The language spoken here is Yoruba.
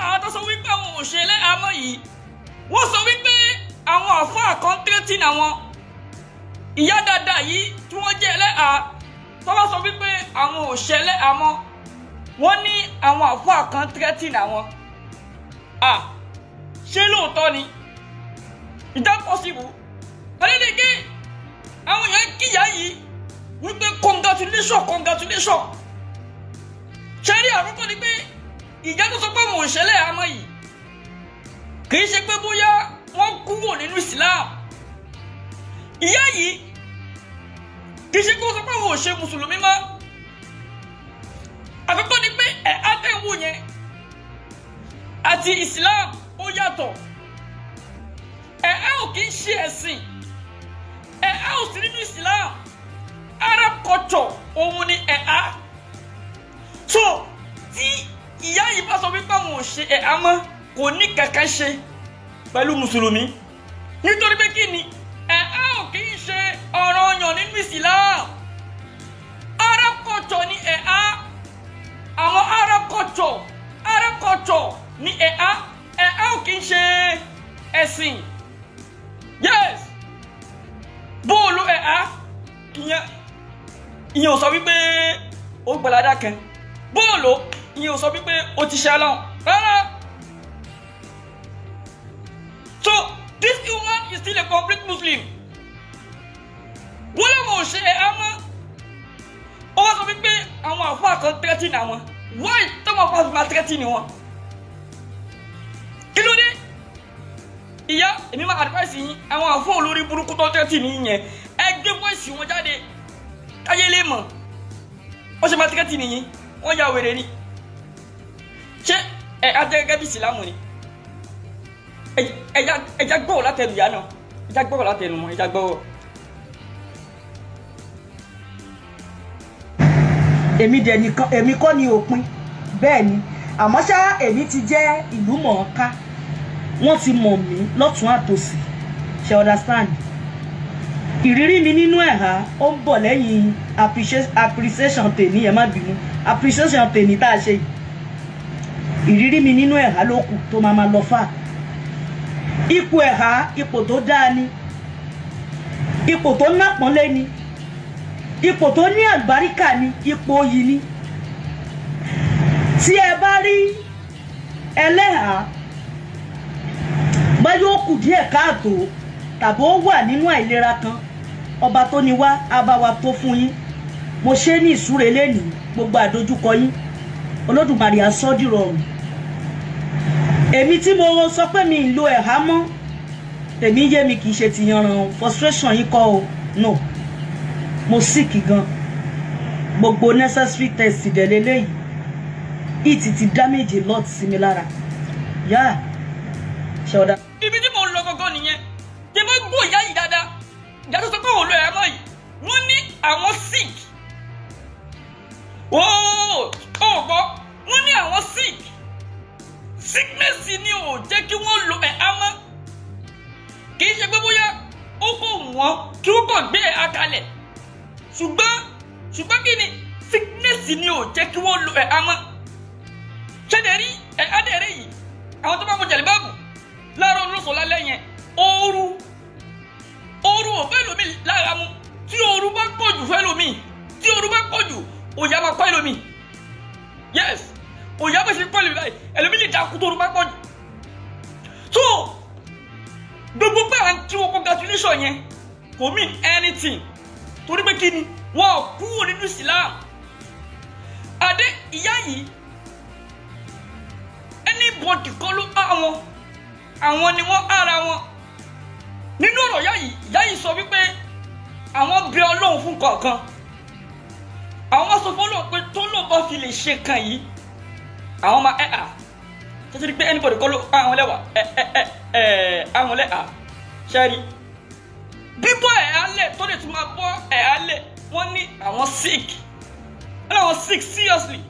àwọn tó sọ wípé àwọn òṣèlè àmọ́ yìí wọ́n sọ wípé àwọn àfáà kan tẹ́tí àwọn ìyá dáadáa yìí tí wọ́n jẹ́ ẹlẹ́hà tó wọ́n sọ wípé àwọn òṣèlè àmọ́ wọ́n ní àwọn àfáà kan tẹ́tí àwọn. Ṣé lóòótọ́ ni ìdá pọ́sibù adédèké àwọn èèyàn kíyà yìí wípé congratulation ṣe rí àkọ́kọ́ ni pé ìjà tó sọ pé àwọn òṣèlè àmọ́ yìí kì í ṣe pé bóyá wọ́n kúrò nínú Islam. Ìyá yìí kì í ṣe pé wọ́n sọ pé àwọn òṣè mùsùlùmí mọ́. Àkọ́kọ́ ni pé àtẹ̀wò yẹn àti Islam ó yàtọ̀. Ò kì í ṣe ẹ̀sìn. Ò sí nínú Islam. Arab culture òun ni So tí ìyá yìí bá sọ wípé àwọn òṣè mọ́ kò ní kankan ṣe pẹ̀lú mùsùlùmí nítorí pé kí ni ò kì í ṣe ọ̀ranyàn nínú Islam. Arab culture ni àwọn Arab culture ni ò kì í ṣe ẹ̀sìn. Yes, bóòlù ìyẹn ò sọ wípé ó gbọ́ládá kan, bóòlù ìyẹn ò sọ wípé ó ti ṣe lọ́n rárá. So this woman is still a complete Muslim. Wọ́n lè mọ̀ ṣe àmọ́ ó wá sọ wípé àwọn àfáà kan tẹ́tí ní àwọn. Why tọ́mọ̀ àfáà fi máa tẹ́tí ní wọn? Kí ló dé? Ìyá èmi máa advice yín àwọn àfáà olórí burúkú tó tẹ́tí ní yẹn ẹ gbé voice wọn jáde káyé lè mọ̀ wọ́n ṣe máa tẹ́tí nìyí wọ́n ya wèrè ni. Ṣé ajẹ́ gẹ́gẹ́ bí ìsìlámù ni? Ẹja gbọ́wọ́ látẹnu ìyá náà, ẹja gbọ́wọ́ látẹnu mọ́, ẹja gbọ́wọ́. Èmi kọ́ ni òpin bẹ́ẹ̀ ni àmọ́ ṣá èmi ti jẹ́ ìlú mọ̀ọ́ká wọ́n ti mọ̀ mí lọ́tún àtòsí ṣe understand. Ìrírí mi nínú ẹ̀há ó ń bọ̀ lẹ́yìn appreciation tèmi ẹ má bínú appreciation tèmi tá a ṣe yìí. Ìrírí mi nínú ẹ̀há ló kù tó máa lọ fà. Ipò ẹ̀há ipò tó dáa ni, ipò tó nápọ́nlé ni, ipò tó ní àlùbáríkà ni, ipò oyì ni. Tí ẹ bá rí ẹlẹ́hà bá yóò kù díẹ̀ káàtó tàbí ó wà nínú àìlera kan ọba tó ní wá á bá wa tó fún yín. Mo ṣe ní ìsúre lẹ́nìí gbogbo àdójúkọ yín Olódùmarè á sọ́ dìrọ̀rùn. Èmi tí mo sọ pé mi ń lo ẹ̀há mọ́ tèmi yé mi kì í ṣe ti yanran frustration yìí kọ́ o no mo sick gan gbogbo necessary test ìdẹ̀lẹ̀ lẹ́yìn it ti damage a lot sí mi lára yá ṣe ọ̀dà. Ibi tí mo ń lọ gangan nìyẹn tí mo gbọ́ ìyá yìí dáadáa ìyá tó sọ pé òun lo ẹ̀rọ yìí wọ́n ní àwọn sick. Gbọ́ wọ́n ní àwọn sick. Sickness ni ò jẹ́ kí wọ́n lo mọ́. Kì í ṣe pé bóyá ó kò wọ́n kí wọ́n kàn gbé kalẹ̀. Ṣùgbọ́n kí ni sickness ni ò jẹ́ kí wọ́n lo mọ́. Ṣẹ́dẹ̀ rí adẹ̀rẹ̀ yìí àwọn tó bá mọ jẹ̀lẹ̀ báàbù láàárọ̀ olóṣòó lálẹ́ yẹn ooru ò fẹ́ lómi lára mu. Tí ooru bá pọ̀jù fẹ́ lómi, tí ooru bá pọ̀jù òyà máa pẹ́ lómi. Yes, òyà bá ṣe pẹ́ lómi báyìí ẹlòmí lè dákú tó ooru bá pọ̀jù. So gbogbo pé à ń kí wọn congratulation yẹn kò mean anything torí pé kí ni wọn kúrò nínú Islam. Adé ìyá yìí anybody kọ́ ló àwọn ni wọ́n ara wọn. Nínú ọ̀rọ̀ ìyá yìí sọ wípé àwọn bẹ Ọlọ́run fún kọ̀ọ̀kan. Àwọn sọ fún Ọlọ́run pé tó ló bá fi lè ṣe kan yìí àwọn máa títí rí pé anybody kọ́ ló àwọn lẹ́wà àwọn lẹ́à ṣẹ́rí. Bíbọ́ alẹ̀ tó lè tún máa bọ́ alẹ̀ wọ́n ní àwọn sick. Wọ́n ní àwọn sick seriously.